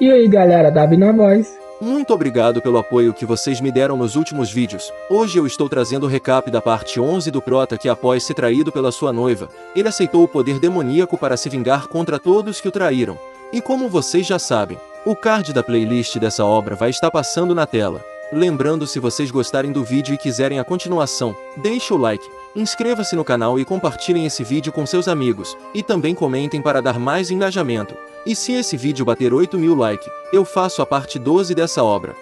E aí galera, Davi na voz. Muito obrigado pelo apoio que vocês me deram nos últimos vídeos. Hoje eu estou trazendo o recap da parte 11 do Prota que, após ser traído pela sua noiva, ele aceitou o poder demoníaco para se vingar contra todos que o traíram. E como vocês já sabem, o card da playlist dessa obra vai estar passando na tela. Lembrando, se vocês gostarem do vídeo e quiserem a continuação, deixe o like, inscreva-se no canal e compartilhem esse vídeo com seus amigos, e também comentem para dar mais engajamento. E se esse vídeo bater 8.000 likes, eu faço a parte 12 dessa obra.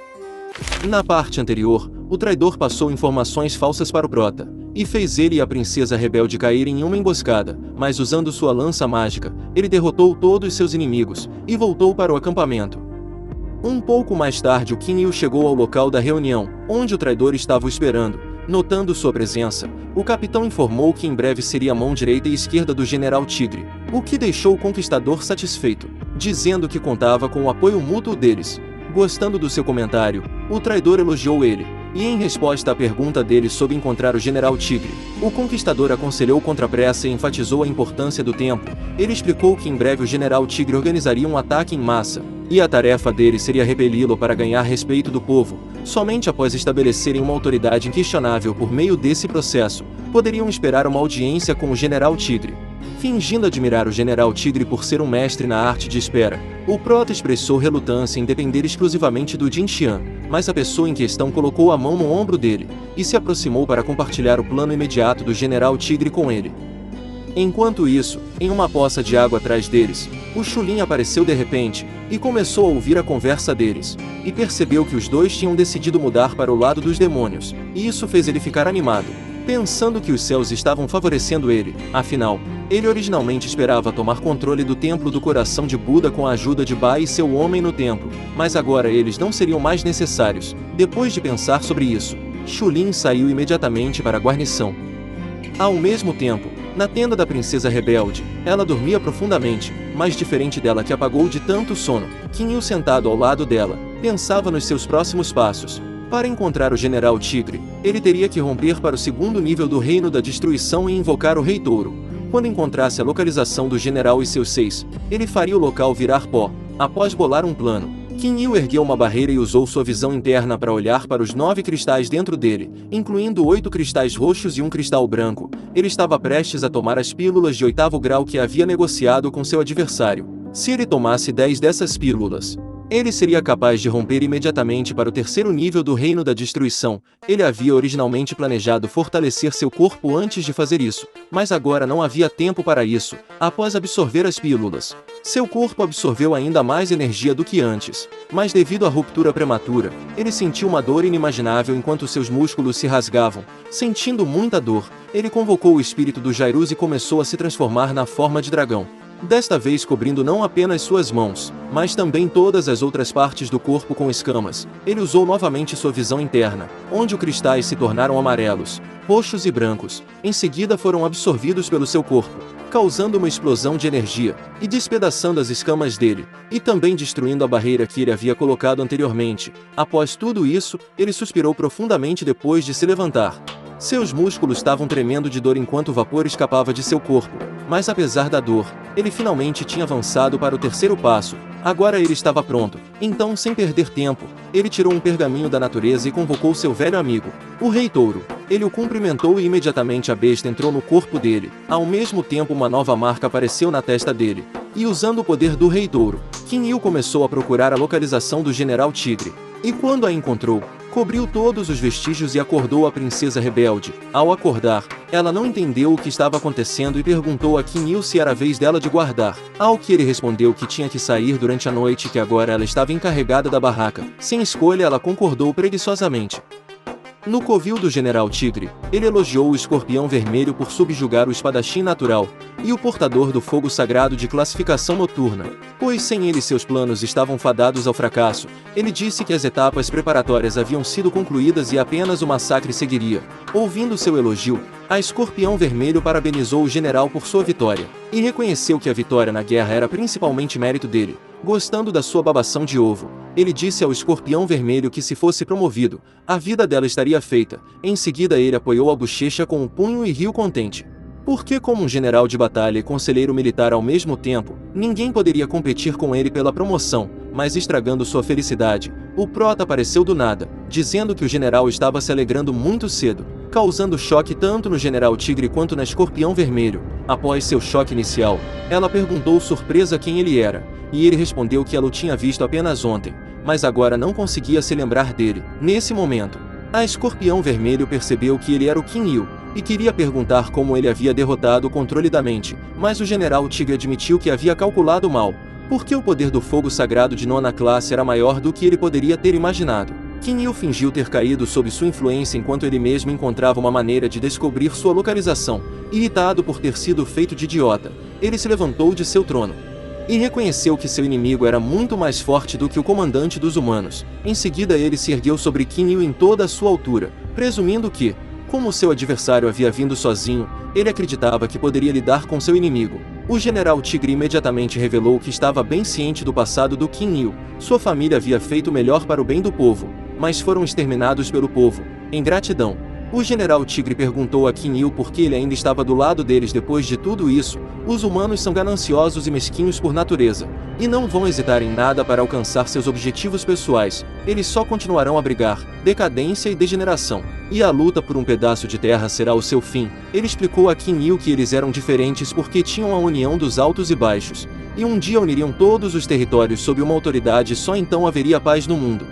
Na parte anterior, o traidor passou informações falsas para o Prota, e fez ele e a princesa rebelde caírem em uma emboscada, mas usando sua lança mágica, ele derrotou todos seus inimigos, e voltou para o acampamento. Um pouco mais tarde o Kinyu chegou ao local da reunião, onde o traidor estava o esperando. Notando sua presença, o capitão informou que em breve seria a mão direita e esquerda do General Tigre, o que deixou o conquistador satisfeito, dizendo que contava com o apoio mútuo deles. Gostando do seu comentário, o traidor elogiou ele, e em resposta à pergunta dele sobre encontrar o General Tigre, o conquistador aconselhou contra a pressa e enfatizou a importância do tempo. Ele explicou que em breve o General Tigre organizaria um ataque em massa, e a tarefa dele seria repeli-lo para ganhar respeito do povo. Somente após estabelecerem uma autoridade inquestionável por meio desse processo, poderiam esperar uma audiência com o General Tigre. Fingindo admirar o General Tigre por ser um mestre na arte de espera, o Prota expressou relutância em depender exclusivamente do Jin Xian, mas a pessoa em questão colocou a mão no ombro dele, e se aproximou para compartilhar o plano imediato do General Tigre com ele. Enquanto isso, em uma poça de água atrás deles, o Chulin apareceu de repente, e começou a ouvir a conversa deles, e percebeu que os dois tinham decidido mudar para o lado dos demônios, e isso fez ele ficar animado, pensando que os céus estavam favorecendo ele. Afinal, ele originalmente esperava tomar controle do Templo do Coração de Buda com a ajuda de Bai e seu homem no templo, mas agora eles não seriam mais necessários. Depois de pensar sobre isso, Chulin saiu imediatamente para a guarnição. Ao mesmo tempo, na tenda da princesa rebelde, ela dormia profundamente, mas diferente dela que apagou de tanto sono, Kinyu sentado ao lado dela, pensava nos seus próximos passos. Para encontrar o General Tigre, ele teria que romper para o segundo nível do Reino da Destruição e invocar o Rei Touro. Quando encontrasse a localização do general e seus 6, ele faria o local virar pó. Após bolar um plano, Kinyu ergueu uma barreira e usou sua visão interna para olhar para os 9 cristais dentro dele, incluindo 8 cristais roxos e um cristal branco. Ele estava prestes a tomar as pílulas de 8º grau que havia negociado com seu adversário. Se ele tomasse 10 dessas pílulas, ele seria capaz de romper imediatamente para o 3º nível do Reino da Destruição. Ele havia originalmente planejado fortalecer seu corpo antes de fazer isso, mas agora não havia tempo para isso. Após absorver as pílulas, seu corpo absorveu ainda mais energia do que antes, mas devido à ruptura prematura, ele sentiu uma dor inimaginável enquanto seus músculos se rasgavam. Sentindo muita dor, ele convocou o espírito do Jairus e começou a se transformar na forma de dragão. Desta vez cobrindo não apenas suas mãos, mas também todas as outras partes do corpo com escamas. Ele usou novamente sua visão interna, onde os cristais se tornaram amarelos, roxos e brancos. Em seguida foram absorvidos pelo seu corpo, causando uma explosão de energia, e despedaçando as escamas dele, e também destruindo a barreira que ele havia colocado anteriormente. Após tudo isso, ele suspirou profundamente depois de se levantar. Seus músculos estavam tremendo de dor enquanto o vapor escapava de seu corpo, mas apesar da dor, ele finalmente tinha avançado para o 3º passo. Agora ele estava pronto. Então, sem perder tempo, ele tirou um pergaminho da natureza e convocou seu velho amigo, o Rei Touro. Ele o cumprimentou e imediatamente a besta entrou no corpo dele. Ao mesmo tempo, uma nova marca apareceu na testa dele. E usando o poder do Rei Touro, Kinyu começou a procurar a localização do General Tigre. E quando a encontrou, cobriu todos os vestígios e acordou a princesa rebelde. Ao acordar, ela não entendeu o que estava acontecendo e perguntou a Kinyu se era a vez dela de guardar. Ao que ele respondeu que tinha que sair durante a noite e que agora ela estava encarregada da barraca. Sem escolha, ela concordou preguiçosamente. No covil do General Tigre, ele elogiou o escorpião vermelho por subjugar o espadachim natural, e o portador do fogo sagrado de classificação noturna, pois sem ele seus planos estavam fadados ao fracasso. Ele disse que as etapas preparatórias haviam sido concluídas e apenas o massacre seguiria. Ouvindo seu elogio, a escorpião vermelho parabenizou o general por sua vitória, e reconheceu que a vitória na guerra era principalmente mérito dele. Gostando da sua babação de ovo, ele disse ao escorpião vermelho que se fosse promovido, a vida dela estaria feita. Em seguida ele apoiou a bochecha com um punho e riu contente. Porque como um general de batalha e conselheiro militar ao mesmo tempo, ninguém poderia competir com ele pela promoção. mas estragando sua felicidade. O prota apareceu do nada, dizendo que o general estava se alegrando muito cedo, causando choque tanto no General Tigre quanto na Escorpião Vermelho. Após seu choque inicial, ela perguntou surpresa quem ele era, e ele respondeu que ela o tinha visto apenas ontem, mas agora não conseguia se lembrar dele. Nesse momento, a Escorpião Vermelho percebeu que ele era o Qin Yu, e queria perguntar como ele havia derrotado o controle da mente, mas o General Tigre admitiu que havia calculado mal, porque o poder do fogo sagrado de 9ª classe era maior do que ele poderia ter imaginado. Qin Yu fingiu ter caído sob sua influência enquanto ele mesmo encontrava uma maneira de descobrir sua localização. Irritado por ter sido feito de idiota, ele se levantou de seu trono e reconheceu que seu inimigo era muito mais forte do que o comandante dos humanos. Em seguida ele se ergueu sobre Qin Yu em toda a sua altura, presumindo que, como seu adversário havia vindo sozinho, ele acreditava que poderia lidar com seu inimigo. O General Tigre imediatamente revelou que estava bem ciente do passado do Qin Yu. Sua família havia feito o melhor para o bem do povo, mas foram exterminados pelo povo. Em gratidão, o General Tigre perguntou a Qin Yu por que ele ainda estava do lado deles depois de tudo isso. Os humanos são gananciosos e mesquinhos por natureza, e não vão hesitar em nada para alcançar seus objetivos pessoais. Eles só continuarão a brigar, decadência e degeneração, e a luta por um pedaço de terra será o seu fim. Ele explicou a Qin Yu que eles eram diferentes porque tinham a união dos altos e baixos, e um dia uniriam todos os territórios sob uma autoridade e só então haveria paz no mundo.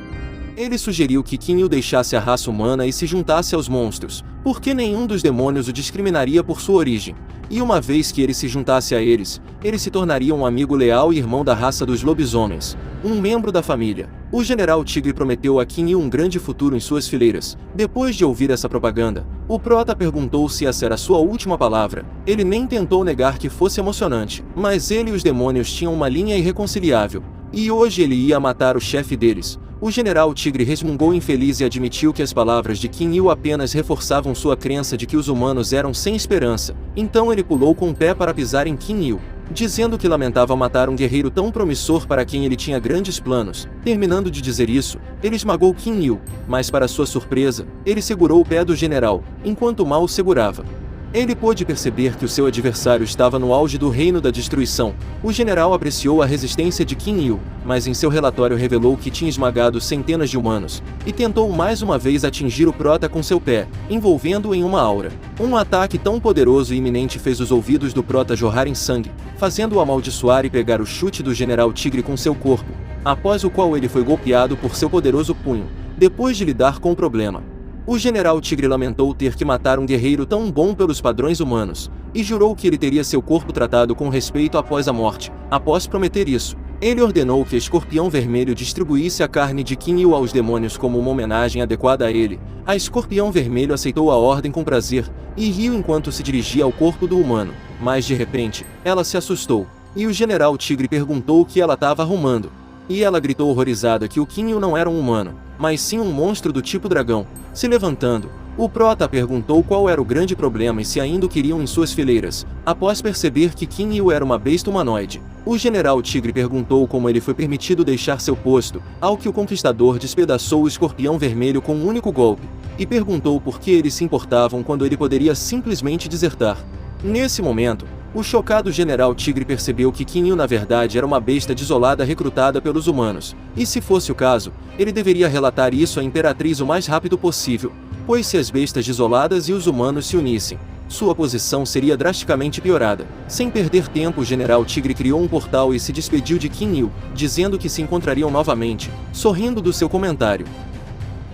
Ele sugeriu que Qin Yu deixasse a raça humana e se juntasse aos monstros, porque nenhum dos demônios o discriminaria por sua origem, e uma vez que ele se juntasse a eles, ele se tornaria um amigo leal e irmão da raça dos lobisomens, um membro da família. O General Tigre prometeu a Qin Yu um grande futuro em suas fileiras. Depois de ouvir essa propaganda, o prota perguntou se essa era sua última palavra. Ele nem tentou negar que fosse emocionante, mas ele e os demônios tinham uma linha irreconciliável, e hoje ele ia matar o chefe deles. O General Tigre resmungou infeliz e admitiu que as palavras de Qin Yu apenas reforçavam sua crença de que os humanos eram sem esperança. Então ele pulou com o pé para pisar em Qin Yu, dizendo que lamentava matar um guerreiro tão promissor para quem ele tinha grandes planos. Terminando de dizer isso, ele esmagou Qin Yu, mas para sua surpresa, ele segurou o pé do general, enquanto mal o segurava. Ele pôde perceber que o seu adversário estava no auge do reino da destruição. O general apreciou a resistência de Qin Yu, mas em seu relatório revelou que tinha esmagado centenas de humanos, e tentou mais uma vez atingir o prota com seu pé, envolvendo-o em uma aura. Um ataque tão poderoso e iminente fez os ouvidos do prota jorrarem sangue, fazendo-o amaldiçoar e pegar o chute do General Tigre com seu corpo, após o qual ele foi golpeado por seu poderoso punho. Depois de lidar com o problema, o General Tigre lamentou ter que matar um guerreiro tão bom pelos padrões humanos, e jurou que ele teria seu corpo tratado com respeito após a morte. Após prometer isso, ele ordenou que a Escorpião Vermelho distribuísse a carne de Qin Yu aos demônios como uma homenagem adequada a ele. A Escorpião Vermelho aceitou a ordem com prazer, e riu enquanto se dirigia ao corpo do humano, mas de repente, ela se assustou, e o General Tigre perguntou o que ela estava arrumando. E ela gritou horrorizada que o Qin Yu não era um humano, mas sim um monstro do tipo dragão. Se levantando, o prota perguntou qual era o grande problema e se ainda o queriam em suas fileiras. Após perceber que Qin Yu era uma besta humanoide, o General Tigre perguntou como ele foi permitido deixar seu posto, ao que o conquistador despedaçou o Escorpião Vermelho com um único golpe, e perguntou por que eles se importavam quando ele poderia simplesmente desertar. Nesse momento, o chocado General Tigre percebeu que Qin Yu na verdade era uma besta desolada recrutada pelos humanos, e se fosse o caso, ele deveria relatar isso à Imperatriz o mais rápido possível, pois se as bestas desoladas e os humanos se unissem, sua posição seria drasticamente piorada. Sem perder tempo, o General Tigre criou um portal e se despediu de Qin Yu, dizendo que se encontrariam novamente, sorrindo do seu comentário.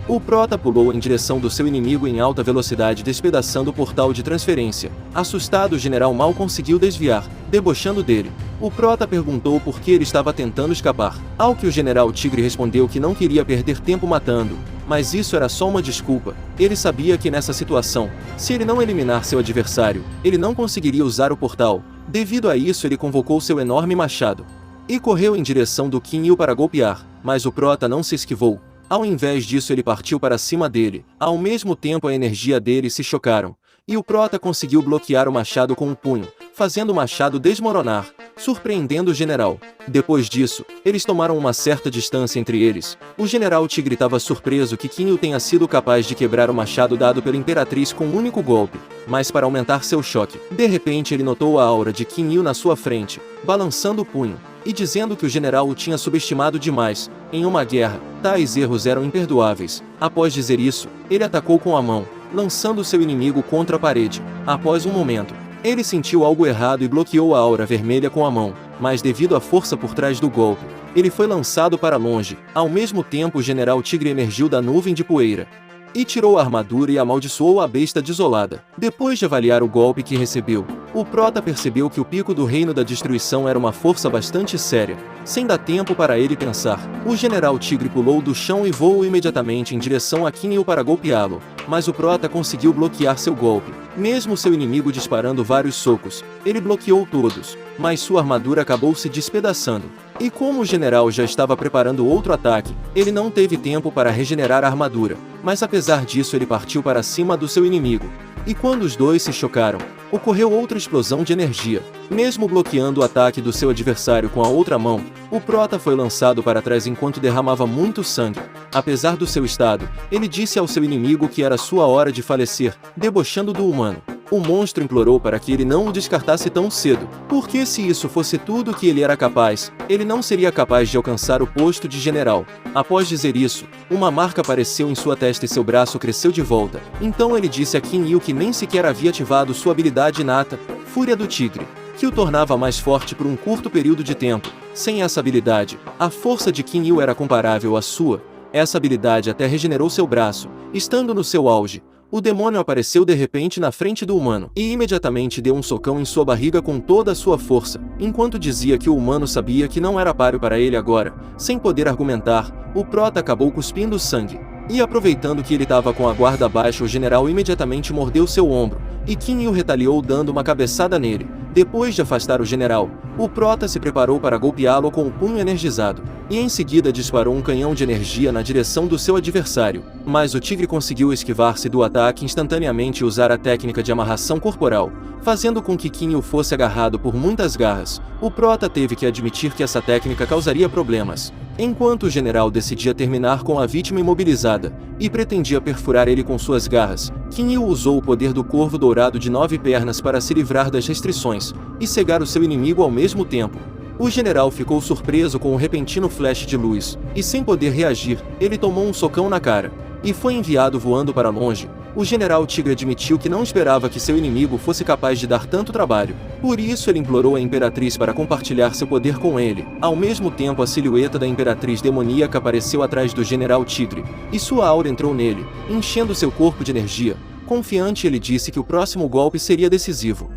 O prota pulou em direção do seu inimigo em alta velocidade, despedaçando o portal de transferência. Assustado, o general mal conseguiu desviar, debochando dele. O prota perguntou por que ele estava tentando escapar, ao que o General Tigre respondeu que não queria perder tempo matando, mas isso era só uma desculpa. Ele sabia que nessa situação, se ele não eliminar seu adversário, ele não conseguiria usar o portal. Devido a isso, ele convocou seu enorme machado e correu em direção do Qin Yu para golpear, mas o prota não se esquivou. Ao invés disso, ele partiu para cima dele. Ao mesmo tempo, a energia dele se chocaram, e o prota conseguiu bloquear o machado com um punho, fazendo o machado desmoronar, surpreendendo o general. Depois disso, eles tomaram uma certa distância entre eles. O General Tigre estava surpreso que Qin Yu tenha sido capaz de quebrar o machado dado pela Imperatriz com um único golpe, mas para aumentar seu choque, de repente ele notou a aura de Qin Yu na sua frente, balançando o punho. e dizendo que o general o tinha subestimado demais. Em uma guerra, tais erros eram imperdoáveis. Após dizer isso, ele atacou com a mão, lançando seu inimigo contra a parede. Após um momento, ele sentiu algo errado e bloqueou a aura vermelha com a mão, mas devido à força por trás do golpe, ele foi lançado para longe. Ao mesmo tempo, o general Tigre emergiu da nuvem de poeira e tirou a armadura e amaldiçoou a besta desolada. Depois de avaliar o golpe que recebeu, o prota percebeu que o pico do reino da destruição era uma força bastante séria. Sem dar tempo para ele pensar, o general Tigre pulou do chão e voou imediatamente em direção a Kinyu para golpeá-lo, mas o prota conseguiu bloquear seu golpe. Mesmo seu inimigo disparando vários socos, ele bloqueou todos, mas sua armadura acabou se despedaçando. E como o general já estava preparando outro ataque, ele não teve tempo para regenerar a armadura, mas apesar disso ele partiu para cima do seu inimigo. E quando os dois se chocaram, ocorreu outra explosão de energia. Mesmo bloqueando o ataque do seu adversário com a outra mão, o prota foi lançado para trás enquanto derramava muito sangue. Apesar do seu estado, ele disse ao seu inimigo que era sua hora de falecer, debochando do humano. O monstro implorou para que ele não o descartasse tão cedo, porque se isso fosse tudo que ele era capaz, ele não seria capaz de alcançar o posto de general. Após dizer isso, uma marca apareceu em sua testa e seu braço cresceu de volta. Então ele disse a Kinyu que nem sequer havia ativado sua habilidade inata, Fúria do Tigre, que o tornava mais forte por um curto período de tempo. Sem essa habilidade, a força de Kinyu era comparável à sua. Essa habilidade até regenerou seu braço, estando no seu auge. O demônio apareceu de repente na frente do humano e imediatamente deu um socão em sua barriga com toda a sua força, enquanto dizia que o humano sabia que não era páreo para ele agora. Sem poder argumentar, o prota acabou cuspindo sangue. E aproveitando que ele estava com a guarda baixa, o general imediatamente mordeu seu ombro, e Kinyu retaliou dando uma cabeçada nele. Depois de afastar o general, o prota se preparou para golpeá-lo com o punho energizado, e em seguida disparou um canhão de energia na direção do seu adversário. Mas o tigre conseguiu esquivar-se do ataque instantaneamente e usar a técnica de amarração corporal, fazendo com que Kinyu fosse agarrado por muitas garras. O prota teve que admitir que essa técnica causaria problemas. Enquanto o general decidia terminar com a vítima imobilizada, e pretendia perfurar ele com suas garras, Kinyu usou o poder do corvo dourado de 9 pernas para se livrar das restrições, e cegar o seu inimigo ao mesmo tempo. O general ficou surpreso com o repentino flash de luz, e sem poder reagir, ele tomou um socão na cara, e foi enviado voando para longe. O general Tigre admitiu que não esperava que seu inimigo fosse capaz de dar tanto trabalho. Por isso ele implorou a Imperatriz para compartilhar seu poder com ele. Ao mesmo tempo, a silhueta da Imperatriz demoníaca apareceu atrás do general Tigre, e sua aura entrou nele, enchendo seu corpo de energia. Confiante, ele disse que o próximo golpe seria decisivo.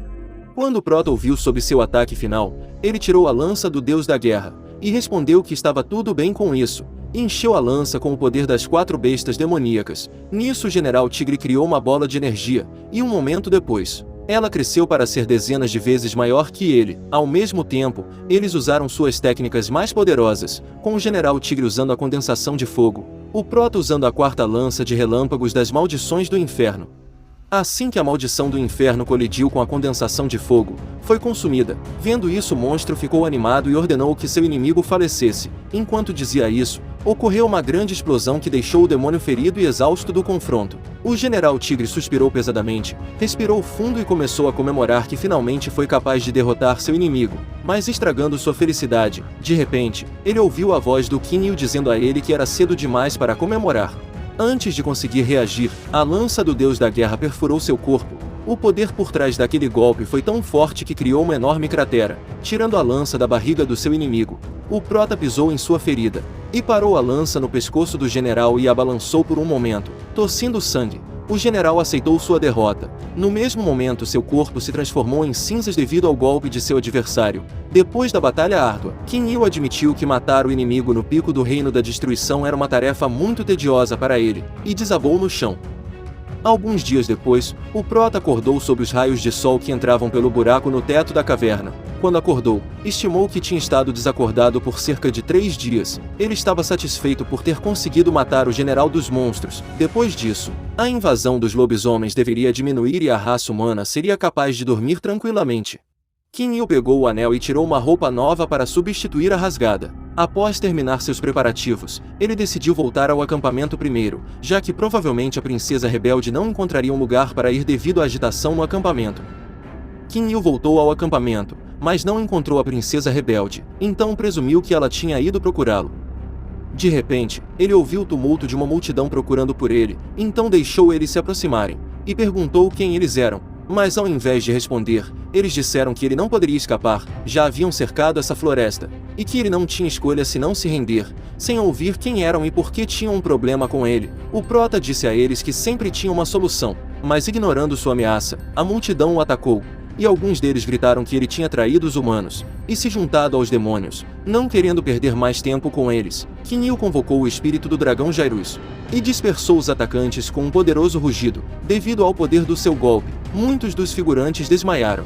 Quando o prota ouviu sobre seu ataque final, ele tirou a lança do deus da guerra, e respondeu que estava tudo bem com isso. E encheu a lança com o poder das 4 bestas demoníacas. Nisso o general Tigre criou uma bola de energia, e um momento depois, ela cresceu para ser dezenas de vezes maior que ele. Ao mesmo tempo, eles usaram suas técnicas mais poderosas, com o general Tigre usando a condensação de fogo, o prota usando a 4ª lança de relâmpagos das maldições do inferno. Assim que a maldição do inferno colidiu com a condensação de fogo, foi consumida. Vendo isso, o monstro ficou animado e ordenou que seu inimigo falecesse. Enquanto dizia isso, ocorreu uma grande explosão que deixou o demônio ferido e exausto do confronto. O general Tigre suspirou pesadamente, respirou fundo e começou a comemorar que finalmente foi capaz de derrotar seu inimigo. Mas estragando sua felicidade, de repente, ele ouviu a voz do Kinyu dizendo a ele que era cedo demais para comemorar. Antes de conseguir reagir, a lança do deus da guerra perfurou seu corpo. O poder por trás daquele golpe foi tão forte que criou uma enorme cratera, tirando a lança da barriga do seu inimigo. O prota pisou em sua ferida, e parou a lança no pescoço do general e a balançou por um momento, tossindo sangue. O general aceitou sua derrota. No mesmo momento, seu corpo se transformou em cinzas devido ao golpe de seu adversário. Depois da batalha árdua, Kinyu admitiu que matar o inimigo no pico do reino da destruição era uma tarefa muito tediosa para ele, e desabou no chão. Alguns dias depois, o prota acordou sob os raios de sol que entravam pelo buraco no teto da caverna. Quando acordou, estimou que tinha estado desacordado por cerca de 3 dias. Ele estava satisfeito por ter conseguido matar o general dos monstros. Depois disso, a invasão dos lobisomens deveria diminuir e a raça humana seria capaz de dormir tranquilamente. Kinyu pegou o anel e tirou uma roupa nova para substituir a rasgada. Após terminar seus preparativos, ele decidiu voltar ao acampamento primeiro, já que provavelmente a princesa rebelde não encontraria um lugar para ir devido à agitação no acampamento. Kim Yu voltou ao acampamento, mas não encontrou a princesa rebelde, então presumiu que ela tinha ido procurá-lo. De repente, ele ouviu o tumulto de uma multidão procurando por ele, então deixou eles se aproximarem, e perguntou quem eles eram, mas ao invés de responder, eles disseram que ele não poderia escapar, já haviam cercado essa floresta, e que ele não tinha escolha senão se render, sem ouvir quem eram e por que tinham um problema com ele. O prota disse a eles que sempre tinha uma solução, mas ignorando sua ameaça, a multidão o atacou, e alguns deles gritaram que ele tinha traído os humanos, e se juntado aos demônios, não querendo perder mais tempo com eles. Kim Yu convocou o espírito do dragão Jairus, e dispersou os atacantes com um poderoso rugido. Devido ao poder do seu golpe, muitos dos figurantes desmaiaram.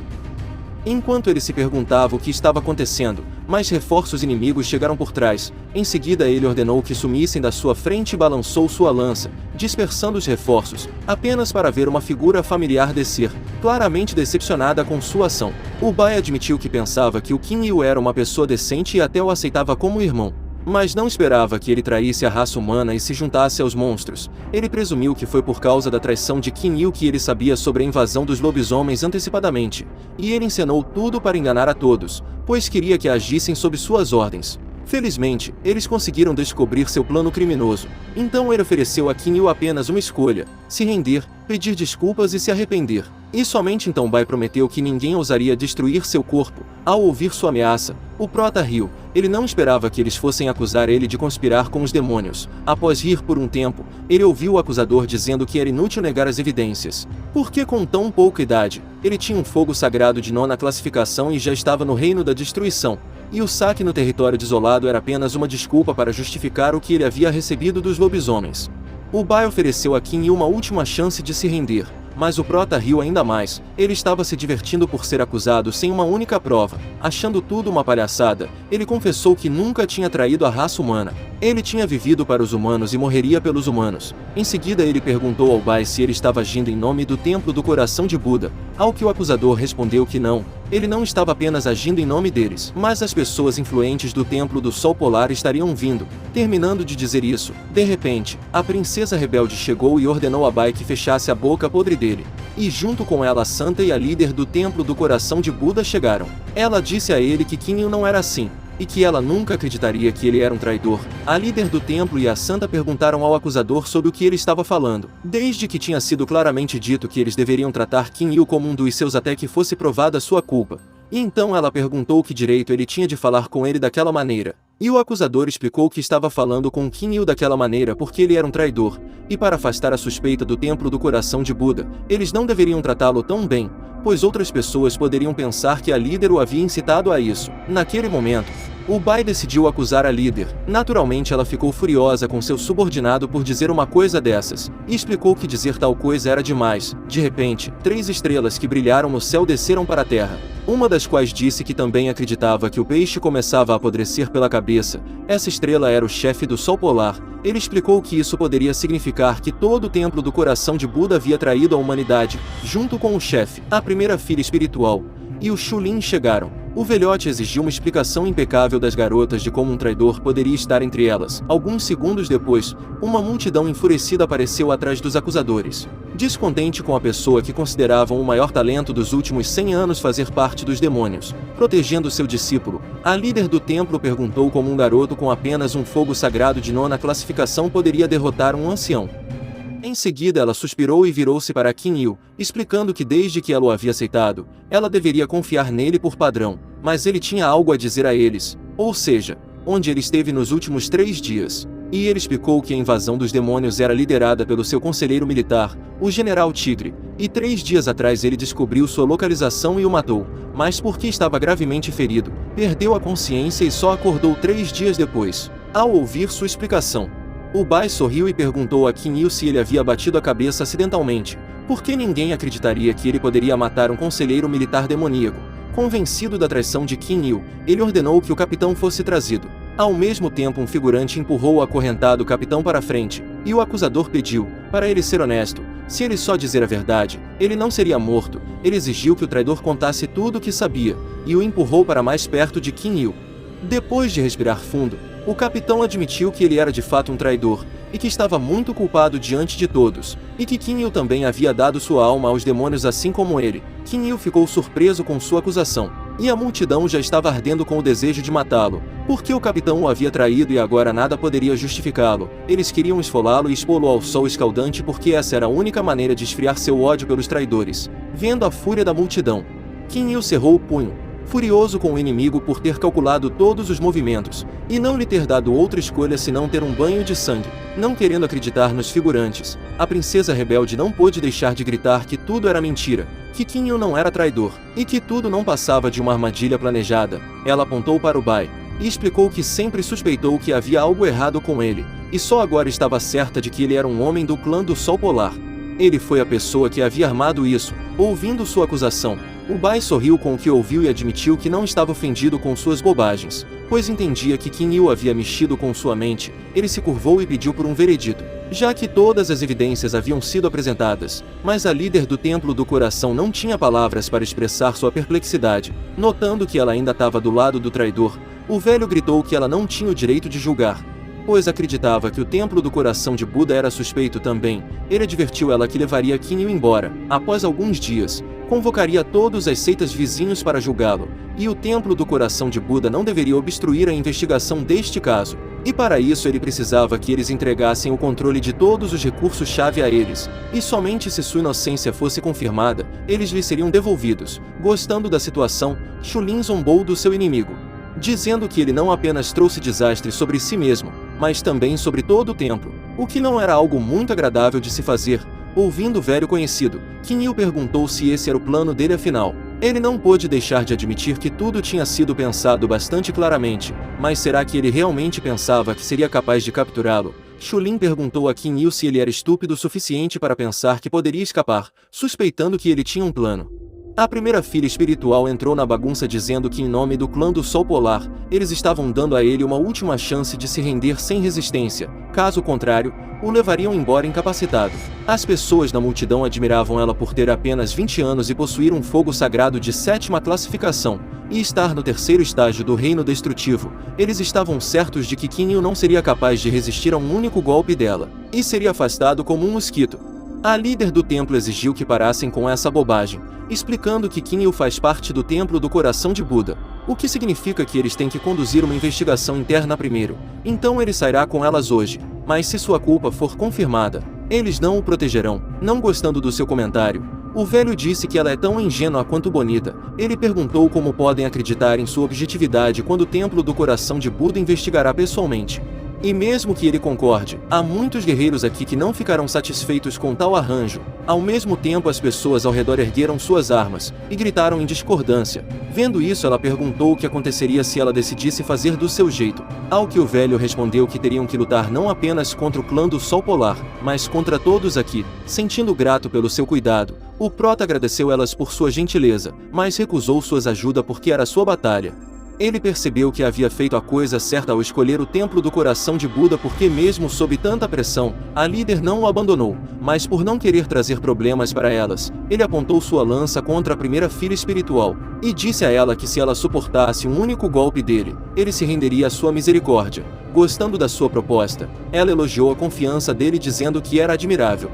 Enquanto ele se perguntava o que estava acontecendo, mais reforços inimigos chegaram por trás. Em seguida ele ordenou que sumissem da sua frente e balançou sua lança, dispersando os reforços, apenas para ver uma figura familiar descer, claramente decepcionada com sua ação. O Bai admitiu que pensava que o Kim Yu era uma pessoa decente e até o aceitava como irmão, mas não esperava que ele traísse a raça humana e se juntasse aos monstros. Ele presumiu que foi por causa da traição de Kim Yu que ele sabia sobre a invasão dos lobisomens antecipadamente, e ele encenou tudo para enganar a todos, pois queria que agissem sob suas ordens. Felizmente, eles conseguiram descobrir seu plano criminoso, então ele ofereceu a Kim Yu apenas uma escolha: se render, pedir desculpas e se arrepender. E somente então Bai prometeu que ninguém ousaria destruir seu corpo. Ao ouvir sua ameaça, o prota riu. Ele não esperava que eles fossem acusar ele de conspirar com os demônios. Após rir por um tempo, ele ouviu o acusador dizendo que era inútil negar as evidências, porque com tão pouca idade, ele tinha um fogo sagrado de 9ª classificação e já estava no reino da destruição. E o saque no território desolado era apenas uma desculpa para justificar o que ele havia recebido dos lobisomens. O Bai ofereceu a Kim Yu uma última chance de se render, mas o prota riu ainda mais. Ele estava se divertindo por ser acusado sem uma única prova. Achando tudo uma palhaçada, ele confessou que nunca tinha traído a raça humana. Ele tinha vivido para os humanos e morreria pelos humanos. Em seguida ele perguntou ao Bai se ele estava agindo em nome do Templo do Coração de Buda, ao que o acusador respondeu que não. Ele não estava apenas agindo em nome deles, mas as pessoas influentes do Templo do Sol Polar estariam vindo. Terminando de dizer isso, de repente, a princesa rebelde chegou e ordenou a Bai que fechasse a boca podre dele. E junto com ela a santa e a líder do Templo do Coração de Buda chegaram. Ela disse a ele que Kim Yu não era assim, e que ela nunca acreditaria que ele era um traidor. A líder do templo e a santa perguntaram ao acusador sobre o que ele estava falando, desde que tinha sido claramente dito que eles deveriam tratar Kim Yu como um dos seus até que fosse provada sua culpa. E então ela perguntou que direito ele tinha de falar com ele daquela maneira. E o acusador explicou que estava falando com Kim Yu daquela maneira porque ele era um traidor, e para afastar a suspeita do Templo do Coração de Buda, eles não deveriam tratá-lo tão bem, pois outras pessoas poderiam pensar que a líder o havia incitado a isso. Naquele momento, o Bai decidiu acusar a líder. Naturalmente ela ficou furiosa com seu subordinado por dizer uma coisa dessas, e explicou que dizer tal coisa era demais. De repente, 3 estrelas que brilharam no céu desceram para a terra, uma das quais disse que também acreditava que o peixe começava a apodrecer pela cabeça. Essa estrela era o chefe do Sol Polar. Ele explicou que isso poderia significar que todo o Templo do Coração de Buda havia traído a humanidade, junto com o chefe, a primeira filha espiritual, e o Shulin chegaram. O velhote exigiu uma explicação impecável das garotas de como um traidor poderia estar entre elas. Alguns segundos depois, uma multidão enfurecida apareceu atrás dos acusadores. Descontente com a pessoa que consideravam o maior talento dos últimos 100 anos fazer parte dos demônios, protegendo seu discípulo, a líder do templo perguntou como um garoto com apenas um fogo sagrado de 9ª classificação poderia derrotar um ancião. Em seguida ela suspirou e virou-se para Kim Yu, explicando que desde que ela o havia aceitado, ela deveria confiar nele por padrão, mas ele tinha algo a dizer a eles, ou seja, onde ele esteve nos últimos 3 dias. E ele explicou que a invasão dos demônios era liderada pelo seu conselheiro militar, o General Tigre, e 3 dias atrás ele descobriu sua localização e o matou, mas porque estava gravemente ferido, perdeu a consciência e só acordou 3 dias depois. Ao ouvir sua explicação, o Bai sorriu e perguntou a Kim Yu se ele havia batido a cabeça acidentalmente, porque ninguém acreditaria que ele poderia matar um conselheiro militar demoníaco. Convencido da traição de Kim Yu, ele ordenou que o capitão fosse trazido. Ao mesmo tempo um figurante empurrou o acorrentado capitão para a frente, e o acusador pediu, para ele ser honesto, se ele só dizer a verdade, ele não seria morto. Ele exigiu que o traidor contasse tudo o que sabia, e o empurrou para mais perto de Kim Yu. Depois de respirar fundo, o capitão admitiu que ele era de fato um traidor, e que estava muito culpado diante de todos, e que Qin Yu também havia dado sua alma aos demônios assim como ele. Qin Yu ficou surpreso com sua acusação, e a multidão já estava ardendo com o desejo de matá-lo, porque o capitão o havia traído e agora nada poderia justificá-lo. Eles queriam esfolá-lo e expô-lo ao sol escaldante porque essa era a única maneira de esfriar seu ódio pelos traidores. Vendo a fúria da multidão, Qin Yu cerrou o punho, furioso com o inimigo por ter calculado todos os movimentos, e não lhe ter dado outra escolha senão ter um banho de sangue. Não querendo acreditar nos figurantes, a princesa rebelde não pôde deixar de gritar que tudo era mentira, que Qin Yu não era traidor, e que tudo não passava de uma armadilha planejada. Ela apontou para o Bai, e explicou que sempre suspeitou que havia algo errado com ele, e só agora estava certa de que ele era um homem do clã do Sol Polar. Ele foi a pessoa que havia armado isso. Ouvindo sua acusação, o Bai sorriu com o que ouviu e admitiu que não estava ofendido com suas bobagens, pois entendia que Qin Yu havia mexido com sua mente. Ele se curvou e pediu por um veredito, já que todas as evidências haviam sido apresentadas, mas a líder do Templo do Coração não tinha palavras para expressar sua perplexidade. Notando que ela ainda estava do lado do traidor, o velho gritou que ela não tinha o direito de julgar, pois acreditava que o Templo do Coração de Buda era suspeito também. Ele advertiu ela que levaria Qin Yu embora. Após alguns dias, convocaria todas as seitas vizinhos para julgá-lo, e o Templo do Coração de Buda não deveria obstruir a investigação deste caso. E para isso ele precisava que eles entregassem o controle de todos os recursos-chave a eles, e somente se sua inocência fosse confirmada, eles lhe seriam devolvidos. Gostando da situação, Shulin zombou do seu inimigo, dizendo que ele não apenas trouxe desastre sobre si mesmo, mas também sobre todo o templo, o que não era algo muito agradável de se fazer. Ouvindo o velho conhecido, Qin Yu perguntou se esse era o plano dele afinal. Ele não pôde deixar de admitir que tudo tinha sido pensado bastante claramente, mas será que ele realmente pensava que seria capaz de capturá-lo? Shulin perguntou a Qin Yu se ele era estúpido o suficiente para pensar que poderia escapar, suspeitando que ele tinha um plano. A primeira filha espiritual entrou na bagunça dizendo que em nome do clã do Sol Polar, eles estavam dando a ele uma última chance de se render sem resistência, caso contrário, o levariam embora incapacitado. As pessoas da multidão admiravam ela por ter apenas 20 anos e possuir um fogo sagrado de 7ª classificação, e estar no 3º estágio do reino destrutivo. Eles estavam certos de que Qin Yu não seria capaz de resistir a um único golpe dela, e seria afastado como um mosquito. A líder do templo exigiu que parassem com essa bobagem, explicando que Qin Yu faz parte do Templo do Coração de Buda, o que significa que eles têm que conduzir uma investigação interna primeiro. Então ele sairá com elas hoje, mas se sua culpa for confirmada, eles não o protegerão. Não gostando do seu comentário, o velho disse que ela é tão ingênua quanto bonita. Ele perguntou como podem acreditar em sua objetividade quando o Templo do Coração de Buda investigará pessoalmente. E mesmo que ele concorde, há muitos guerreiros aqui que não ficarão satisfeitos com tal arranjo. Ao mesmo tempo, as pessoas ao redor ergueram suas armas e gritaram em discordância. Vendo isso, ela perguntou o que aconteceria se ela decidisse fazer do seu jeito, ao que o velho respondeu que teriam que lutar não apenas contra o clã do Sol Polar, mas contra todos aqui. Sentindo grato pelo seu cuidado, o prota agradeceu elas por sua gentileza, mas recusou suas ajuda porque era sua batalha. Ele percebeu que havia feito a coisa certa ao escolher o Templo do Coração de Buda porque mesmo sob tanta pressão, a líder não o abandonou, mas por não querer trazer problemas para elas, ele apontou sua lança contra a primeira filha espiritual, e disse a ela que se ela suportasse um único golpe dele, ele se renderia à sua misericórdia. Gostando da sua proposta, ela elogiou a confiança dele dizendo que era admirável.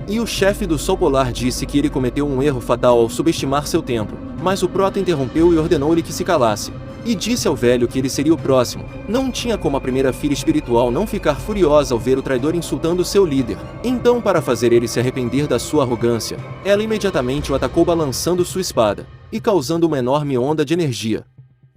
E o chefe do Sol Polar disse que ele cometeu um erro fatal ao subestimar seu templo, mas o prota interrompeu e ordenou-lhe que se calasse. E disse ao velho que ele seria o próximo. Não tinha como a primeira filha espiritual não ficar furiosa ao ver o traidor insultando seu líder. Então, para fazer ele se arrepender da sua arrogância, ela imediatamente o atacou balançando sua espada, e causando uma enorme onda de energia.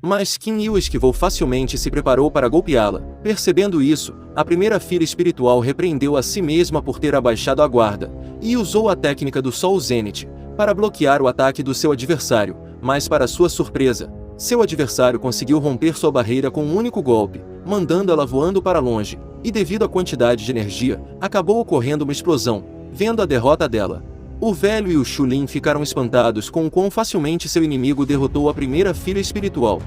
Mas Qin Yu esquivou facilmente e se preparou para golpeá-la. Percebendo isso, a primeira filha espiritual repreendeu a si mesma por ter abaixado a guarda, e usou a técnica do Sol Zenith para bloquear o ataque do seu adversário, mas para sua surpresa, seu adversário conseguiu romper sua barreira com um único golpe, mandando ela voando para longe, e devido à quantidade de energia, acabou ocorrendo uma explosão. Vendo a derrota dela, o velho e o Shulin ficaram espantados com o quão facilmente seu inimigo derrotou a primeira filha espiritual.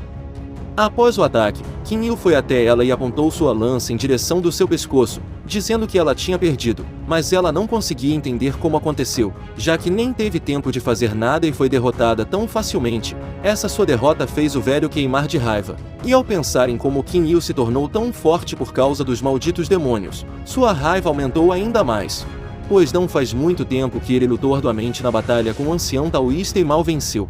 Após o ataque, Qin Yu foi até ela e apontou sua lança em direção do seu pescoço, dizendo que ela tinha perdido, mas ela não conseguia entender como aconteceu, já que nem teve tempo de fazer nada e foi derrotada tão facilmente. Essa sua derrota fez o velho queimar de raiva, e ao pensar em como Qin Yu se tornou tão forte por causa dos malditos demônios, sua raiva aumentou ainda mais. Pois não faz muito tempo que ele lutou arduamente na batalha com o ancião taoísta e mal venceu.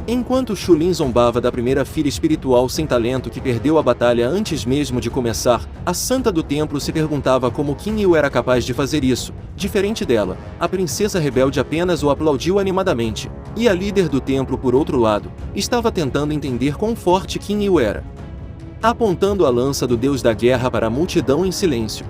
Enquanto Xulin zombava da primeira filha espiritual sem talento que perdeu a batalha antes mesmo de começar, a santa do templo se perguntava como Qin Yu era capaz de fazer isso. Diferente dela, a princesa rebelde apenas o aplaudiu animadamente, e a líder do templo, por outro lado, estava tentando entender quão forte Qin Yu era. Apontando a lança do deus da guerra para a multidão em silêncio,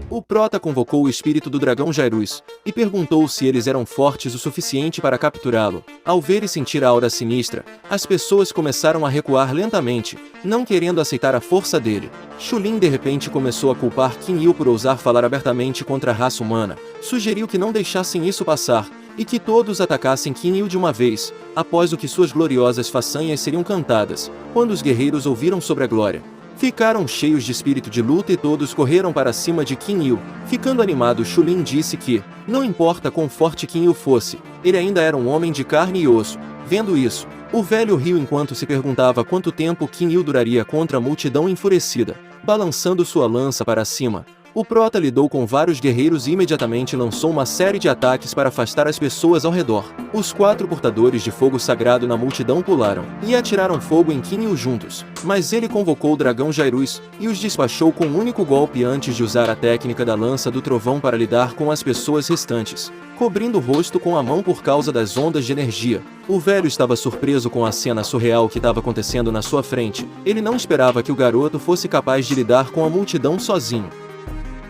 o prota convocou o espírito do dragão Jairus, e perguntou se eles eram fortes o suficiente para capturá-lo. Ao ver e sentir a aura sinistra, as pessoas começaram a recuar lentamente, não querendo aceitar a força dele. Xulin de repente começou a culpar Qin Yu por ousar falar abertamente contra a raça humana, sugeriu que não deixassem isso passar, e que todos atacassem Qin Yu de uma vez, após o que suas gloriosas façanhas seriam cantadas. Quando os guerreiros ouviram sobre a glória, ficaram cheios de espírito de luta e todos correram para cima de Qin Yu. Ficando animado, Xulin disse que, não importa quão forte Qin Yu fosse, ele ainda era um homem de carne e osso. Vendo isso, o velho riu enquanto se perguntava quanto tempo Qin Yu duraria contra a multidão enfurecida. Balançando sua lança para cima, o prota lidou com vários guerreiros e imediatamente lançou uma série de ataques para afastar as pessoas ao redor. Os 4 portadores de fogo sagrado na multidão pularam e atiraram fogo em Qin Yu juntos, mas ele convocou o dragão Jairus e os despachou com um único golpe antes de usar a técnica da lança do trovão para lidar com as pessoas restantes, cobrindo o rosto com a mão por causa das ondas de energia. O velho estava surpreso com a cena surreal que estava acontecendo na sua frente. Ele não esperava que o garoto fosse capaz de lidar com a multidão sozinho.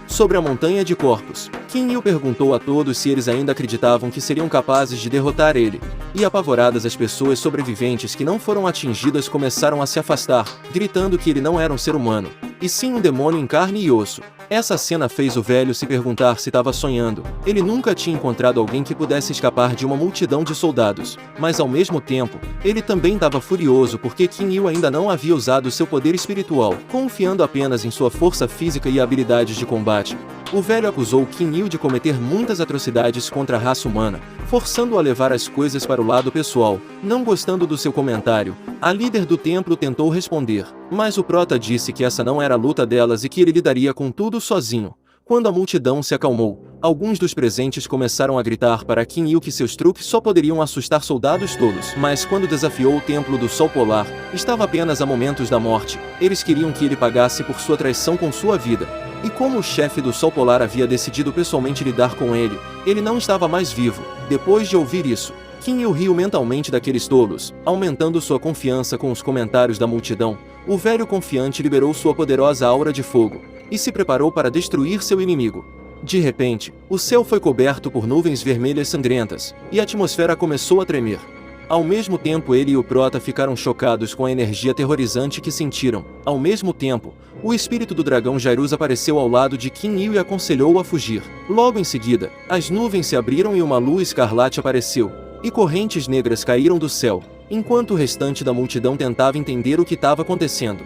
Sobre a montanha de corpos, Qin Yu perguntou a todos se eles ainda acreditavam que seriam capazes de derrotar ele, e apavoradas as pessoas sobreviventes que não foram atingidas começaram a se afastar, gritando que ele não era um ser humano, e sim um demônio em carne e osso. Essa cena fez o velho se perguntar se estava sonhando. Ele nunca tinha encontrado alguém que pudesse escapar de uma multidão de soldados, mas ao mesmo tempo, ele também estava furioso porque Qin Yu ainda não havia usado seu poder espiritual, confiando apenas em sua força física e habilidades de combate. O velho acusou Qin Yu de cometer muitas atrocidades contra a raça humana, forçando-o a levar as coisas para o lado pessoal. Não gostando do seu comentário, a líder do templo tentou responder, mas o prota disse que essa não era a luta delas e que ele lidaria com tudo sozinho. Quando a multidão se acalmou, alguns dos presentes começaram a gritar para Qin Yu que seus truques só poderiam assustar soldados tolos. Mas quando desafiou o Templo do Sol Polar, estava apenas a momentos da morte. Eles queriam que ele pagasse por sua traição com sua vida. E como o chefe do Sol Polar havia decidido pessoalmente lidar com ele, ele não estava mais vivo. Depois de ouvir isso, Qin Yu riu mentalmente daqueles tolos, aumentando sua confiança com os comentários da multidão. O velho confiante liberou sua poderosa aura de fogo e se preparou para destruir seu inimigo. De repente, o céu foi coberto por nuvens vermelhas sangrentas, e a atmosfera começou a tremer. Ao mesmo tempo, ele e o prota ficaram chocados com a energia aterrorizante que sentiram. Ao mesmo tempo, o espírito do dragão Jairus apareceu ao lado de Qin Yu e aconselhou-o a fugir. Logo em seguida, as nuvens se abriram e uma lua escarlate apareceu, e correntes negras caíram do céu, enquanto o restante da multidão tentava entender o que estava acontecendo.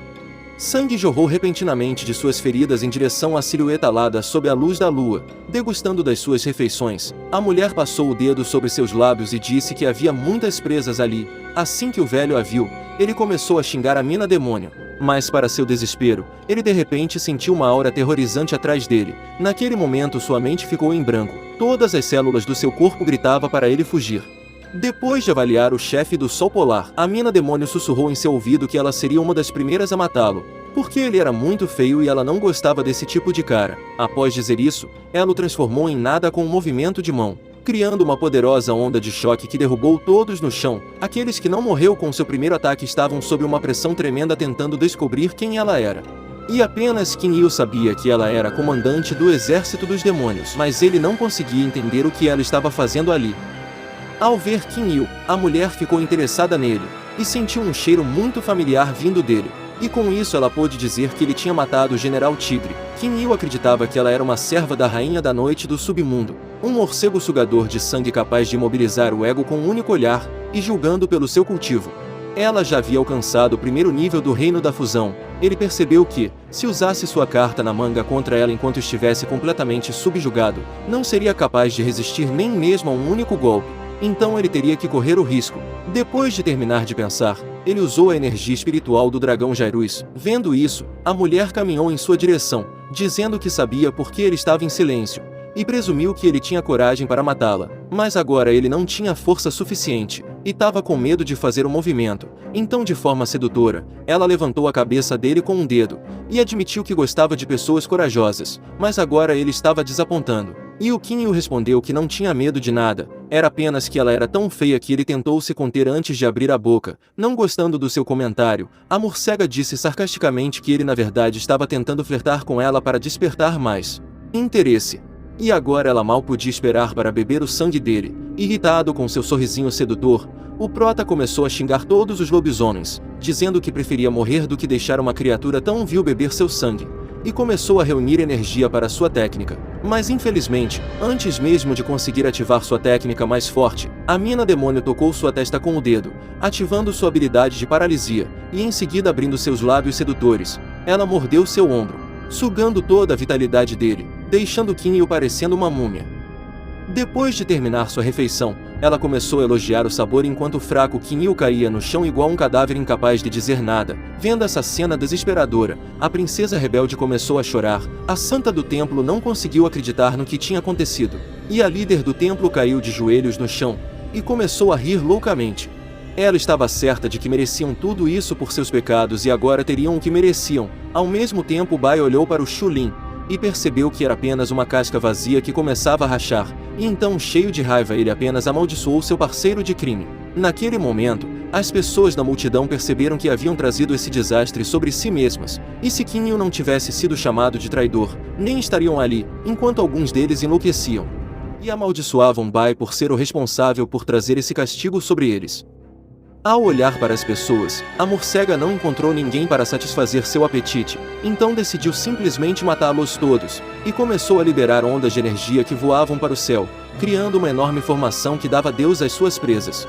Sangue jorrou repentinamente de suas feridas em direção à silhueta alada sob a luz da lua. Degustando das suas refeições, a mulher passou o dedo sobre seus lábios e disse que havia muitas presas ali. Assim que o velho a viu, ele começou a xingar a mina demônio. Mas para seu desespero, ele de repente sentiu uma aura aterrorizante atrás dele. Naquele momento sua mente ficou em branco. Todas as células do seu corpo gritavam para ele fugir. Depois de avaliar o chefe do Sol Polar, a mina demônio sussurrou em seu ouvido que ela seria uma das primeiras a matá-lo, porque ele era muito feio e ela não gostava desse tipo de cara. Após dizer isso, ela o transformou em nada com um movimento de mão, criando uma poderosa onda de choque que derrubou todos no chão. Aqueles que não morreu com seu primeiro ataque estavam sob uma pressão tremenda tentando descobrir quem ela era. E apenas Qin Yu sabia que ela era comandante do exército dos demônios, mas ele não conseguia entender o que ela estava fazendo ali. Ao ver Qin Yu, a mulher ficou interessada nele, e sentiu um cheiro muito familiar vindo dele. E com isso ela pôde dizer que ele tinha matado o General Tigre. Qin Yu acreditava que ela era uma serva da Rainha da Noite do Submundo, um morcego sugador de sangue capaz de imobilizar o ego com um único olhar, e julgando pelo seu cultivo. Ela já havia alcançado o primeiro nível do reino da fusão. Ele percebeu que, se usasse sua carta na manga contra ela enquanto estivesse completamente subjugado, não seria capaz de resistir nem mesmo a um único golpe. Então ele teria que correr o risco. Depois de terminar de pensar, ele usou a energia espiritual do dragão Jairus. Vendo isso, a mulher caminhou em sua direção, dizendo que sabia por que ele estava em silêncio, e presumiu que ele tinha coragem para matá-la. Mas agora ele não tinha força suficiente, e estava com medo de fazer o movimento. Então, de forma sedutora, ela levantou a cabeça dele com um dedo, e admitiu que gostava de pessoas corajosas, mas agora ele estava desapontando. E o Kinyu respondeu que não tinha medo de nada, era apenas que ela era tão feia que ele tentou se conter antes de abrir a boca. Não gostando do seu comentário, a morcega disse sarcasticamente que ele na verdade estava tentando flertar com ela para despertar mais interesse. E agora ela mal podia esperar para beber o sangue dele. Irritado com seu sorrisinho sedutor, o prota começou a xingar todos os lobisomens, dizendo que preferia morrer do que deixar uma criatura tão vil beber seu sangue. E começou a reunir energia para sua técnica. Mas infelizmente, antes mesmo de conseguir ativar sua técnica mais forte, a mina demônio tocou sua testa com o dedo, ativando sua habilidade de paralisia, e em seguida abrindo seus lábios sedutores. Ela mordeu seu ombro, sugando toda a vitalidade dele, deixando Kinyu parecendo uma múmia. Depois de terminar sua refeição, ela começou a elogiar o sabor enquanto o fraco Kinyu caía no chão igual um cadáver incapaz de dizer nada. Vendo essa cena desesperadora, a princesa rebelde começou a chorar. A santa do templo não conseguiu acreditar no que tinha acontecido, e a líder do templo caiu de joelhos no chão, e começou a rir loucamente. Ela estava certa de que mereciam tudo isso por seus pecados e agora teriam o que mereciam. Ao mesmo tempo, Bai olhou para o Shulin e percebeu que era apenas uma casca vazia que começava a rachar, e então, cheio de raiva, ele apenas amaldiçoou seu parceiro de crime. Naquele momento, as pessoas da multidão perceberam que haviam trazido esse desastre sobre si mesmas, e se Kinyu não tivesse sido chamado de traidor, nem estariam ali, enquanto alguns deles enlouqueciam e amaldiçoavam Bai por ser o responsável por trazer esse castigo sobre eles. Ao olhar para as pessoas, a morcega não encontrou ninguém para satisfazer seu apetite, então decidiu simplesmente matá-los todos, e começou a liberar ondas de energia que voavam para o céu, criando uma enorme formação que dava Deus às suas presas.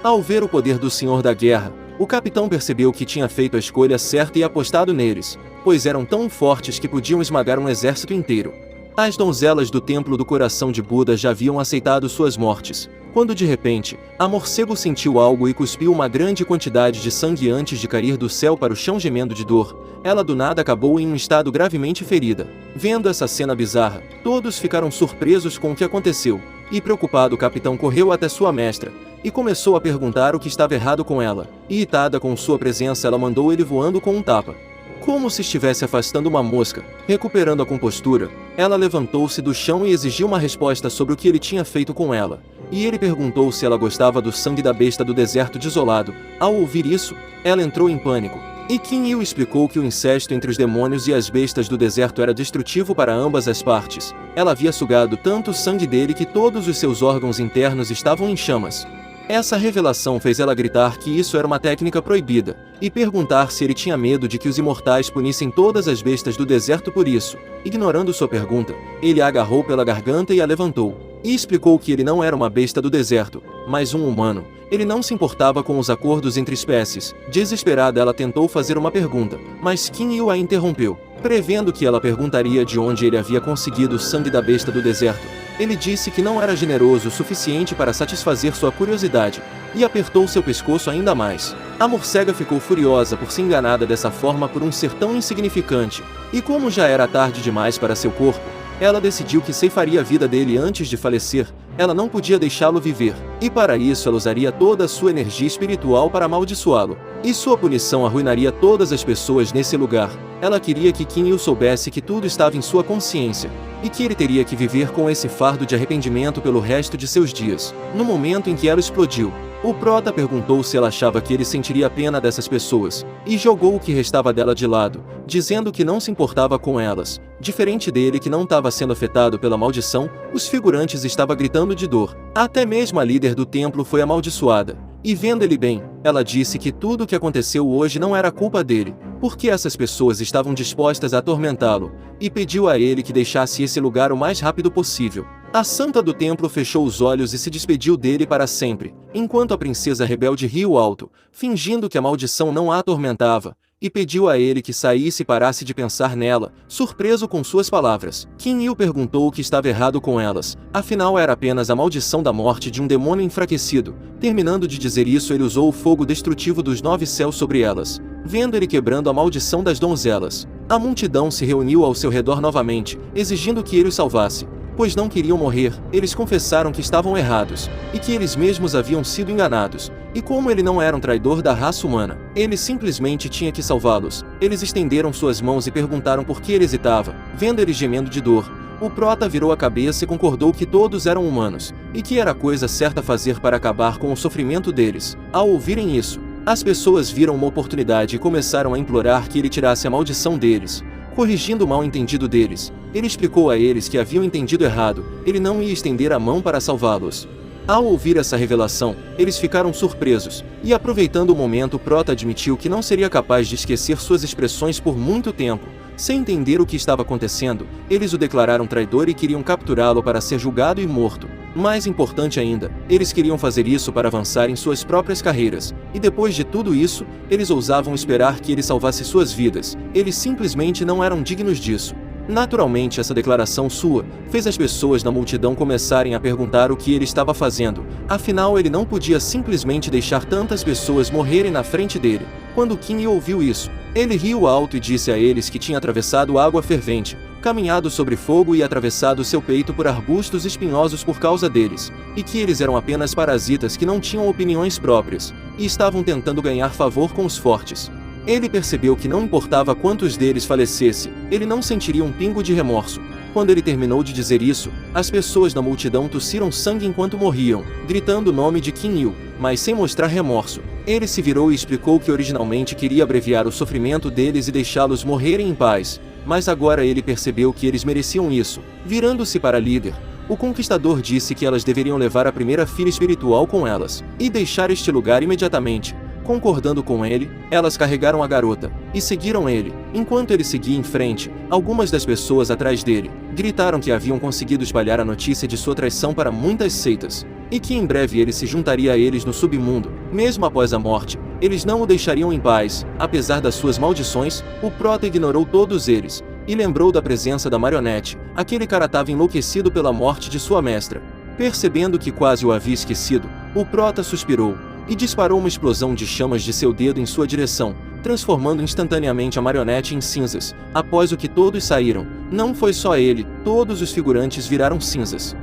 Ao ver o poder do Senhor da Guerra, o capitão percebeu que tinha feito a escolha certa e apostado neles, pois eram tão fortes que podiam esmagar um exército inteiro. As donzelas do Templo do Coração de Buda já haviam aceitado suas mortes, quando de repente, a morcego sentiu algo e cuspiu uma grande quantidade de sangue antes de cair do céu para o chão gemendo de dor. Ela do nada acabou em um estado gravemente ferida. Vendo essa cena bizarra, todos ficaram surpresos com o que aconteceu, e preocupado o capitão correu até sua mestra, e começou a perguntar o que estava errado com ela. Irritada com sua presença, ela mandou ele voando com um tapa, como se estivesse afastando uma mosca. Recuperando a compostura, ela levantou-se do chão e exigiu uma resposta sobre o que ele tinha feito com ela. E ele perguntou se ela gostava do sangue da besta do deserto desolado. Ao ouvir isso, ela entrou em pânico. E Kinyu explicou que o incesto entre os demônios e as bestas do deserto era destrutivo para ambas as partes. Ela havia sugado tanto o sangue dele que todos os seus órgãos internos estavam em chamas. Essa revelação fez ela gritar que isso era uma técnica proibida, e perguntar se ele tinha medo de que os imortais punissem todas as bestas do deserto por isso. Ignorando sua pergunta, ele a agarrou pela garganta e a levantou, e explicou que ele não era uma besta do deserto, mas um humano. Ele não se importava com os acordos entre espécies. Desesperada, ela tentou fazer uma pergunta, mas Kinyu a interrompeu. Prevendo que ela perguntaria de onde ele havia conseguido o sangue da besta do deserto, ele disse que não era generoso o suficiente para satisfazer sua curiosidade, e apertou seu pescoço ainda mais. A morcega ficou furiosa por ser enganada dessa forma por um ser tão insignificante, e como já era tarde demais para seu corpo, ela decidiu que ceifaria a vida dele antes de falecer. Ela não podia deixá-lo viver, e para isso ela usaria toda a sua energia espiritual para amaldiçoá-lo, e sua punição arruinaria todas as pessoas nesse lugar. Ela queria que Kinyu soubesse que tudo estava em sua consciência, e que ele teria que viver com esse fardo de arrependimento pelo resto de seus dias. No momento em que ela explodiu, o prota perguntou se ela achava que ele sentiria pena dessas pessoas, e jogou o que restava dela de lado, dizendo que não se importava com elas. Diferente dele, que não estava sendo afetado pela maldição, os figurantes estavam gritando de dor. Até mesmo a líder do templo foi amaldiçoada. E vendo ele bem, ela disse que tudo o que aconteceu hoje não era culpa dele, porque essas pessoas estavam dispostas a atormentá-lo, e pediu a ele que deixasse esse lugar o mais rápido possível. A santa do templo fechou os olhos e se despediu dele para sempre, enquanto a princesa rebelde riu alto, fingindo que a maldição não a atormentava, e pediu a ele que saísse e parasse de pensar nela, surpreso com suas palavras. Qin Yu perguntou o que estava errado com elas, afinal era apenas a maldição da morte de um demônio enfraquecido. Terminando de dizer isso, ele usou o fogo destrutivo dos 9 céus sobre elas, vendo ele quebrando a maldição das donzelas. A multidão se reuniu ao seu redor novamente, exigindo que ele os salvasse, pois não queriam morrer. Eles confessaram que estavam errados, e que eles mesmos haviam sido enganados, e como ele não era um traidor da raça humana, ele simplesmente tinha que salvá-los. Eles estenderam suas mãos e perguntaram por que ele hesitava. Vendo ele gemendo de dor, o prota virou a cabeça e concordou que todos eram humanos, e que era a coisa certa a fazer para acabar com o sofrimento deles. Ao ouvirem isso, as pessoas viram uma oportunidade e começaram a implorar que ele tirasse a maldição deles. Corrigindo o mal-entendido deles, ele explicou a eles que haviam entendido errado, ele não ia estender a mão para salvá-los. Ao ouvir essa revelação, eles ficaram surpresos, e aproveitando o momento, o prota admitiu que não seria capaz de esquecer suas expressões por muito tempo. Sem entender o que estava acontecendo, eles o declararam traidor e queriam capturá-lo para ser julgado e morto. Mais importante ainda, eles queriam fazer isso para avançar em suas próprias carreiras, e depois de tudo isso, eles ousavam esperar que ele salvasse suas vidas. Eles simplesmente não eram dignos disso. Naturalmente, essa declaração sua fez as pessoas na multidão começarem a perguntar o que ele estava fazendo, afinal ele não podia simplesmente deixar tantas pessoas morrerem na frente dele. Quando Qin Yu ouviu isso, ele riu alto e disse a eles que tinha atravessado água fervente, caminhado sobre fogo e atravessado seu peito por arbustos espinhosos por causa deles, e que eles eram apenas parasitas que não tinham opiniões próprias, e estavam tentando ganhar favor com os fortes. Ele percebeu que não importava quantos deles falecesse, ele não sentiria um pingo de remorso. Quando ele terminou de dizer isso, as pessoas na multidão tossiram sangue enquanto morriam, gritando o nome de Qin Yu, mas sem mostrar remorso. Ele se virou e explicou que originalmente queria abreviar o sofrimento deles e deixá-los morrerem em paz, mas agora ele percebeu que eles mereciam isso. Virando-se para a líder, o conquistador disse que elas deveriam levar a primeira filha espiritual com elas, e deixar este lugar imediatamente. Concordando com ele, elas carregaram a garota e seguiram ele. Enquanto ele seguia em frente, algumas das pessoas atrás dele gritaram que haviam conseguido espalhar a notícia de sua traição para muitas seitas, e que em breve ele se juntaria a eles no submundo. Mesmo após a morte, eles não o deixariam em paz. Apesar das suas maldições, o prota ignorou todos eles, e lembrou da presença da marionete. Aquele cara estava enlouquecido pela morte de sua mestra. Percebendo que quase o havia esquecido, o prota suspirou e disparou uma explosão de chamas de seu dedo em sua direção, transformando instantaneamente a marionete em cinzas. Após o que todos saíram, não foi só ele, todos os figurantes viraram cinzas.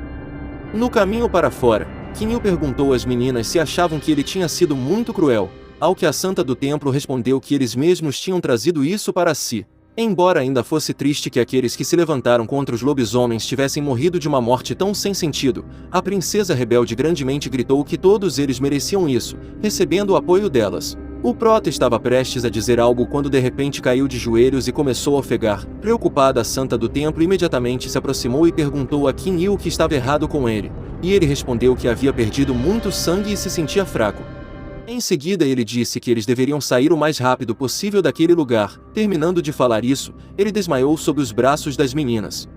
No caminho para fora, Qin Yu perguntou às meninas se achavam que ele tinha sido muito cruel, ao que a santa do templo respondeu que eles mesmos tinham trazido isso para si. Embora ainda fosse triste que aqueles que se levantaram contra os lobisomens tivessem morrido de uma morte tão sem sentido, a princesa rebelde grandemente gritou que todos eles mereciam isso, recebendo o apoio delas. O prota estava prestes a dizer algo quando de repente caiu de joelhos e começou a ofegar. Preocupada, a santa do templo imediatamente se aproximou e perguntou a Qin Yu o que estava errado com ele, e ele respondeu que havia perdido muito sangue e se sentia fraco. Em seguida ele disse que eles deveriam sair o mais rápido possível daquele lugar. Terminando de falar isso, ele desmaiou sob os braços das meninas.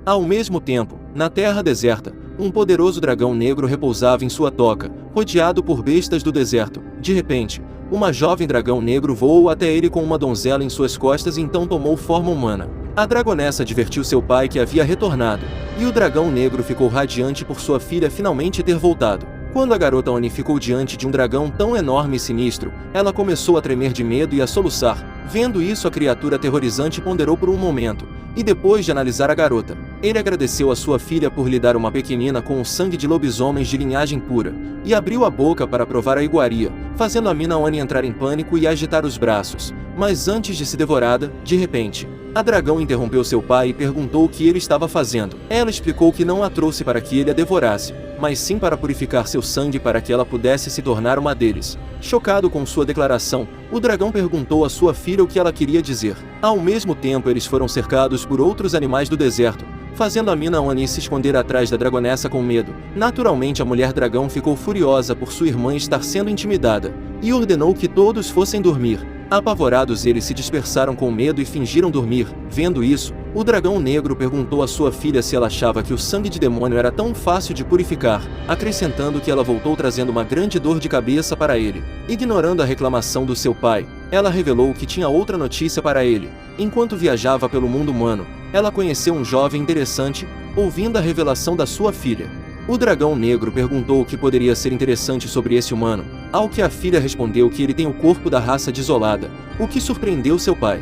Ao mesmo tempo, na terra deserta, um poderoso dragão negro repousava em sua toca, rodeado por bestas do deserto. De repente, uma jovem dragão negro voou até ele com uma donzela em suas costas e então tomou forma humana. A dragonessa advertiu seu pai que havia retornado, e o dragão negro ficou radiante por sua filha finalmente ter voltado. Quando a garota Oni ficou diante de um dragão tão enorme e sinistro, ela começou a tremer de medo e a soluçar. Vendo isso, a criatura aterrorizante ponderou por um momento, e depois de analisar a garota, ele agradeceu a sua filha por lhe dar uma pequenina com o sangue de lobisomens de linhagem pura, e abriu a boca para provar a iguaria, fazendo a mina Oni entrar em pânico e agitar os braços. Mas antes de ser devorada, de repente, a dragão interrompeu seu pai e perguntou o que ele estava fazendo. Ela explicou que não a trouxe para que ele a devorasse, mas sim para purificar seu sangue para que ela pudesse se tornar uma deles. Chocado com sua declaração, o dragão perguntou à sua filha o que ela queria dizer. Ao mesmo tempo, eles foram cercados por outros animais do deserto, fazendo a mina Oni se esconder atrás da dragonessa com medo. Naturalmente, a mulher dragão ficou furiosa por sua irmã estar sendo intimidada, e ordenou que todos fossem dormir. Apavorados, eles se dispersaram com medo e fingiram dormir. Vendo isso, o dragão negro perguntou à sua filha se ela achava que o sangue de demônio era tão fácil de purificar, acrescentando que ela voltou trazendo uma grande dor de cabeça para ele. Ignorando a reclamação do seu pai, ela revelou que tinha outra notícia para ele. Enquanto viajava pelo mundo humano, ela conheceu um jovem interessante. Ouvindo a revelação da sua filha, o dragão negro perguntou o que poderia ser interessante sobre esse humano, ao que a filha respondeu que ele tem o corpo da raça desolada, o que surpreendeu seu pai.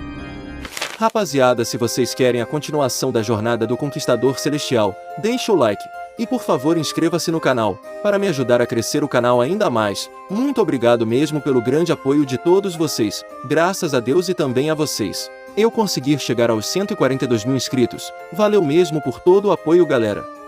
Rapaziada, se vocês querem a continuação da jornada do Conquistador Celestial, deixe o like, e por favor inscreva-se no canal, para me ajudar a crescer o canal ainda mais. Muito obrigado mesmo pelo grande apoio de todos vocês, graças a Deus e também a vocês. Eu consegui chegar aos 142 mil inscritos, valeu mesmo por todo o apoio, galera.